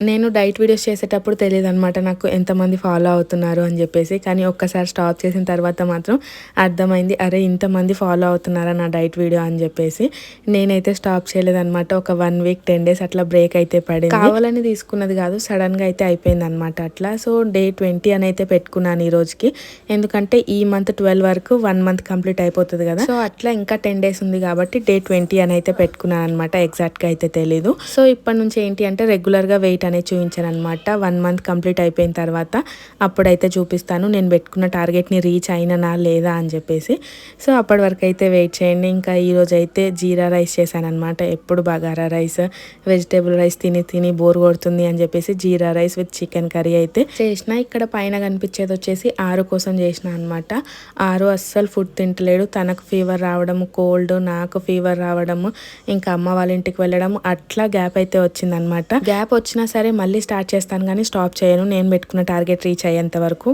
నేను diet videos చేసేటప్పుడు తెలీదనమాట నాకు ఎంతమంది ఫాలో అవుతున్నారు అని చెప్పేసి. కానీ ఒక్కసారి స్టాప్ చేసిన తర్వాత మాత్రం అర్థమైంది. అరే! ఇంతమంది ఫాలో అవుతున్నారా నా డైట్ వీడియో అని చెప్పేసి. నేనైతే స్టాప్ చేయలేదనమాట. ఒక 1 వీక్ 10 డేస్ అట్లా బ్రేక్ అయితే పడింది. కావాలని తీసుకున్నది కాదు, సడన్‌గా అయితే అయిపోయిందనమాట అట్లా. సో డే 20 అని అయితే పెట్టుకున్నాను ఈ రోజుకి. ఎందుకంటే ఈ మంత్ 12 వరకు 1 మంత్ కంప్లీట్ అయిపోతుంది కదా. సో అట్లా ఇంకా 10 డేస్ ఉంది కాబట్టి డే 20 అని అయితే పెట్టుకున్నాను అనమాట. ఎగ్జాక్ట్‌గా అయితే తెలీదు. సో ఇప్పటి నుంచి ఏంటి అంటే రెగ్యులర్‌గా వెయిట్ అనేది చూపించాను అనమాట. 1 మంత్ కంప్లీట్ అయిపోయిన తర్వాత అప్పుడైతే చూపిస్తాను నేను పెట్టుకున్న టార్గెట్ని రీచ్ అయిననా లేదా అని చెప్పేసి. సో అప్పటి వరకు అయితే వెయిట్ చేయండి. ఇంకా ఈరోజు అయితే జీరా రైస్ చేశాను అనమాట. ఎప్పుడు బగారా రైస్, వెజిటేబుల్ రైస్ తిని తిని బోర్ కొడుతుంది అని చెప్పేసి జీరా రైస్ విత్ చికెన్ కర్రీ అయితే చేసిన. ఇక్కడ పైన కనిపించేది వచ్చేసి ఆరు కోసం చేసిన అనమాట. ఆరు అస్సలు ఫుడ్ తింటలేడు. తనకు ఫీవర్ రావడము, కోల్డ్, నాకు ఫీవర్ రావడము, ఇంకా అమ్మ వాళ్ళ ఇంటికి వెళ్ళడం, అట్లా గ్యాప్ అయితే వచ్చిందనమాట. గ్యాప్ వచ్చినా సరే మళ్ళీ స్టార్ట్ చేస్తాను కానీ స్టాప్ చేయను నేను పెట్టుకున్న టార్గెట్ రీచ్ అయ్యేంత వరకు.